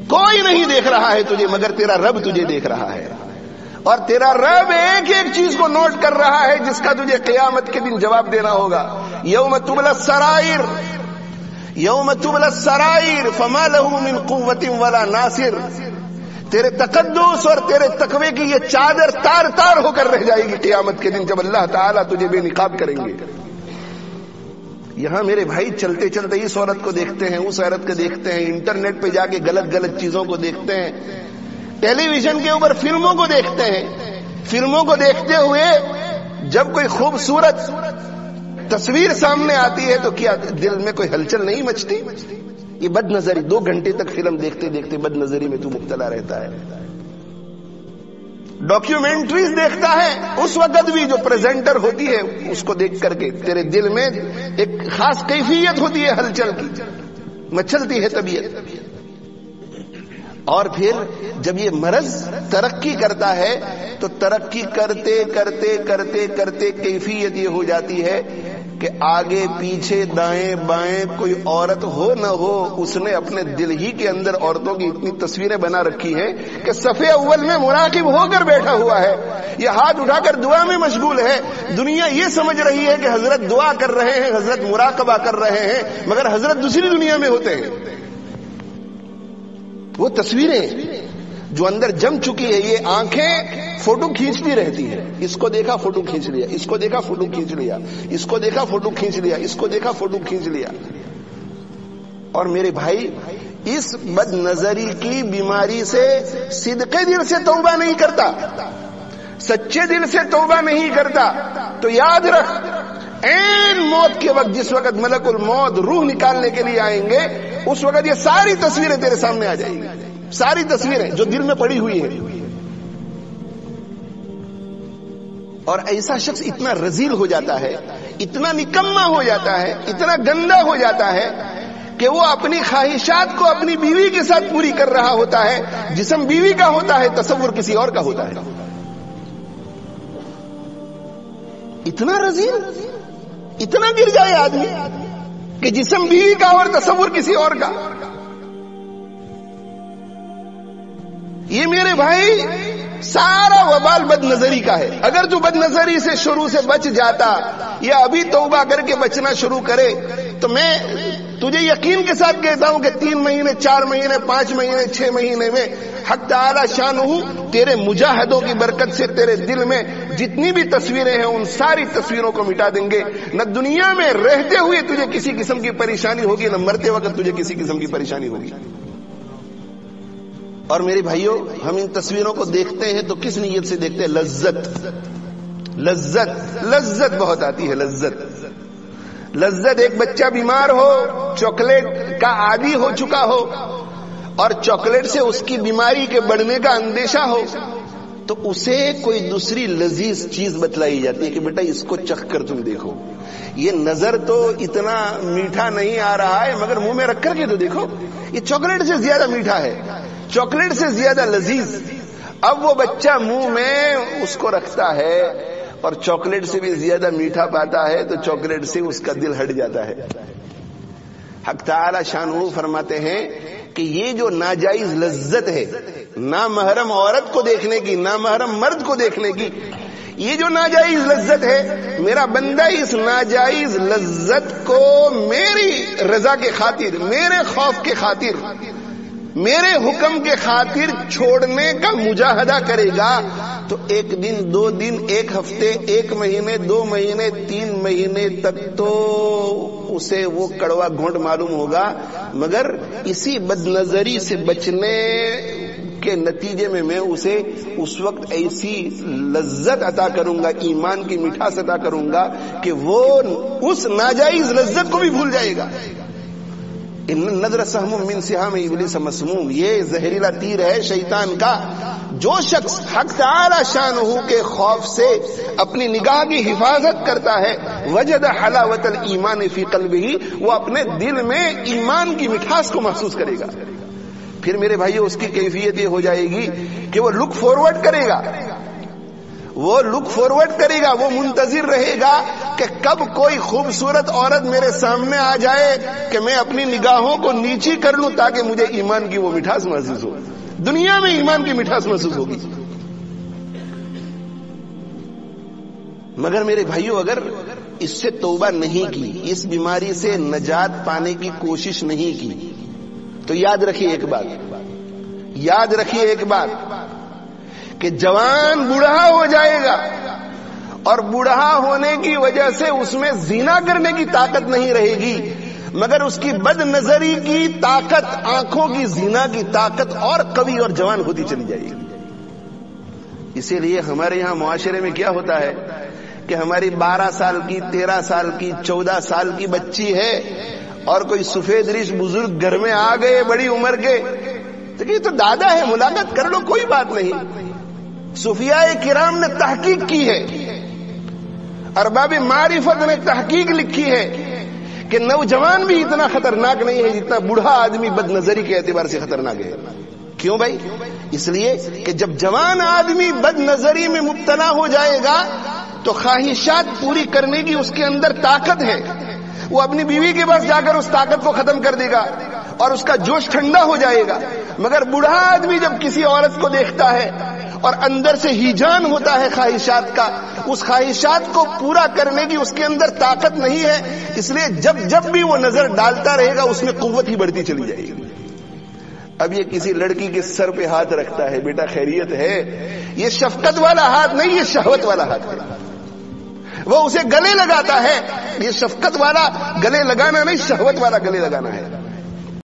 کوئی نہیں دیکھ رہا ہے تجھے مگر تیرا رب تجھے دیکھ رہا ہے، اور تیرا رب ایک ایک چیز کو نوٹ کر رہا ہے جس کا تجھے قیامت کے دن جواب دینا ہوگا. یوم تبلی السرائر، یوم تبلی السرائر فما له من قوت ولا ناصر. تیرے تقدس اور تیرے تقوی کی یہ چادر تار تار ہو کر رہ جائے گی قیامت کے دن جب اللہ تعالیٰ تجھے بے نقاب کریں گے. یہاں میرے بھائی چلتے چلتے اس عورت کو دیکھتے ہیں، اس عورت کو دیکھتے ہیں، انٹرنیٹ پہ جا کے غلط غلط چیزوں کو دیکھتے ہیں، ٹیلی ویژن کے اوپر فلموں کو دیکھتے ہیں. فلموں کو دیکھتے ہوئے جب کوئی خوبصورت تصویر سامنے آتی ہے تو کیا دل میں کوئی ہلچل نہیں مچتی؟ یہ بد نظری، 2 گھنٹے تک فلم دیکھتے دیکھتے بد نظری میں تو مبتلا رہتا ہے. ڈاکیومنٹریز دیکھتا ہے، اس وقت بھی جو پریزنٹر ہوتی ہے اس کو دیکھ کر کے تیرے دل میں ایک خاص کیفیت ہوتی ہے ہلچل کی، مچلتی ہے طبیعت. اور پھر جب یہ مرض ترقی کرتا ہے تو ترقی کرتے کرتے کرتے کرتے کیفیت یہ ہو جاتی ہے کہ آگے پیچھے دائیں بائیں کوئی عورت ہو نہ ہو، اس نے اپنے دل ہی کے اندر عورتوں کی اتنی تصویریں بنا رکھی ہیں کہ صفحے اول میں مراقب ہو کر بیٹھا ہوا ہے، یہ ہاتھ اٹھا کر دعا میں مشغول ہے. دنیا یہ سمجھ رہی ہے کہ حضرت دعا کر رہے ہیں، حضرت مراقبہ کر رہے ہیں، مگر حضرت دوسری دنیا میں ہوتے ہیں. وہ تصویریں جو اندر جم چکی ہے، یہ آنکھیں فوٹو کھینچتی رہتی ہے، اس کو دیکھا فوٹو کھینچ لیا، اس کو دیکھا فوٹو کھینچ لیا، اس کو دیکھا فوٹو کھینچ لیا، اس کو دیکھا فوٹو کھینچ لیا. اور میرے بھائی اس بد نظری کی بیماری سے صدقے دل سے توبہ نہیں کرتا، سچے دل سے توبہ نہیں کرتا تو یاد رکھ، عین موت کے وقت جس وقت ملک الموت روح نکالنے کے لیے آئیں گے اس وقت یہ ساری تصویریں تیرے سامنے آ جائیں گی، ساری تصویریں جو دل میں پڑی ہوئی ہیں. اور ایسا شخص اتنا رذیل ہو جاتا ہے، اتنا نکما ہو جاتا ہے، اتنا گندا ہو جاتا ہے کہ وہ اپنی خواہشات کو اپنی بیوی کے ساتھ پوری کر رہا ہوتا ہے. جسم بیوی کا ہوتا ہے، تصور کسی اور کا ہوتا ہے. اتنا رذیل، اتنا گر جائے آدمی کہ جسم بیوی کا اور تصور کسی اور کا. یہ میرے بھائی سارا وبال بد نظری کا ہے. اگر تو بد نظری سے شروع سے بچ جاتا یا ابھی توبہ کر کے بچنا شروع کرے تو میں تجھے یقین کے ساتھ کہتا ہوں کہ 3 مہینے 4 مہینے 5 مہینے 6 مہینے میں حق تعالی شانہ تیرے مجاہدوں کی برکت سے تیرے دل میں جتنی بھی تصویریں ہیں ان ساری تصویروں کو مٹا دیں گے. نہ دنیا میں رہتے ہوئے تجھے کسی قسم کی پریشانی ہوگی، نہ مرتے وقت تجھے کسی قسم کی پریشانی ہوگی. اور میرے بھائیوں، ہم ان تصویروں کو دیکھتے ہیں تو کس نیت سے دیکھتے ہیں؟ لذت، لذت، لذت بہت آتی ہے. لذت ایک بچہ بیمار ہو، چاکلیٹ کا عادی ہو چکا ہو اور چاکلیٹ سے اس کی بیماری کے بڑھنے کا اندیشہ ہو تو اسے کوئی دوسری لذیذ چیز بتلائی جاتی ہے کہ بیٹا اس کو چکھ کر تم دیکھو. یہ نظر تو اتنا میٹھا نہیں آ رہا ہے مگر منہ میں رکھ کر کے تو دیکھو، یہ چاکلیٹ سے زیادہ میٹھا ہے، چاکلیٹ سے زیادہ لذیذ. اب وہ بچہ منہ میں اس کو رکھتا ہے اور چاکلیٹ سے بھی زیادہ میٹھا پاتا ہے تو چاکلیٹ سے اس کا دل ہٹ جاتا ہے. حق تعالی شانہ فرماتے ہیں کہ یہ جو ناجائز لذت ہے نامحرم عورت کو دیکھنے کی، نامحرم مرد کو دیکھنے کی، یہ جو ناجائز لذت ہے، میرا بندہ اس ناجائز لذت کو میری رضا کے خاطر، میرے خوف کے خاطر، میرے حکم کے خاطر چھوڑنے کا مجاہدہ کرے گا تو 1 دن 2 دن 1 ہفتے 1 مہینے 2 مہینے 3 مہینے تک تو اسے وہ کڑوا گھونٹ معلوم ہوگا، مگر اسی بد نظری سے بچنے کے نتیجے میں اسے اس وقت ایسی لذت عطا کروں گا، ایمان کی مٹھاس عطا کروں گا کہ وہ اس ناجائز لذت کو بھی بھول جائے گا. ان النظر سہم من سہام ابلیس مسموم، یہ زہریلا تیر ہے شیطان کا. جو شخص حق تعالی شانہ کے خوف سے اپنی نگاہ کی حفاظت کرتا ہے، وجد حلاوت الایمان فی قلبہ، وہ اپنے دل میں ایمان کی مٹھاس کو محسوس کرے گا. پھر میرے بھائیو اس کی کیفیت یہ ہو جائے گی کہ وہ لک فارورڈ کرے گا، وہ لک فارورڈ کرے گا، وہ منتظر رہے گا کہ کب کوئی خوبصورت عورت میرے سامنے آ جائے کہ میں اپنی نگاہوں کو نیچی کر لوں تاکہ مجھے ایمان کی وہ مٹھاس محسوس ہو. دنیا میں ایمان کی مٹھاس محسوس ہوگی. مگر میرے بھائیوں اگر اس سے توبہ نہیں کی, اس بیماری سے نجات پانے کی کوشش نہیں کی, تو یاد رکھیے ایک بات, کہ جوان بوڑھا ہو جائے گا اور بوڑھا ہونے کی وجہ سے اس میں زنا کرنے کی طاقت نہیں رہے گی, مگر اس کی بد نظری کی طاقت, آنکھوں کی زنا کی طاقت اور قوی اور جوان ہوتی چلی جائے گی. اسی لیے ہمارے یہاں معاشرے میں کیا ہوتا ہے کہ ہماری 12 سال کی, 13 سال کی, 14 سال کی بچی ہے اور کوئی سفید ریش بزرگ گھر میں آ گئے بڑی عمر کے, تو یہ تو دادا ہے, ملاقات کر لو, کوئی بات نہیں. صوفیاء کرام نے تحقیق کی ہے, ارباب معرفت نے تحقیق لکھی ہے کہ نوجوان بھی اتنا خطرناک نہیں ہے جتنا بوڑھا آدمی بد نظری کے اعتبار سے خطرناک ہے. کیوں بھائی؟ اس لیے کہ جب جوان آدمی بد نظری میں مبتلا ہو جائے گا تو خواہشات پوری کرنے کی اس کے اندر طاقت ہے, وہ اپنی بیوی کے پاس جا کر اس طاقت کو ختم کر دے گا اور اس کا جوش ٹھنڈا ہو جائے گا. مگر بوڑھا آدمی جب کسی عورت کو دیکھتا ہے اور اندر سے ہیجان ہوتا ہے خواہشات کا, اس خواہشات کو پورا کرنے کی اس کے اندر طاقت نہیں ہے, اس لیے جب بھی وہ نظر ڈالتا رہے گا اس میں قوت ہی بڑھتی چلی جائے گی. اب یہ کسی لڑکی کے سر پہ ہاتھ رکھتا ہے, بیٹا خیریت ہے, یہ شفقت والا ہاتھ نہیں, یہ شہوت والا ہاتھ ہے. وہ اسے گلے لگاتا ہے, یہ شفقت والا گلے لگانا نہیں, شہوت والا گلے لگانا ہے.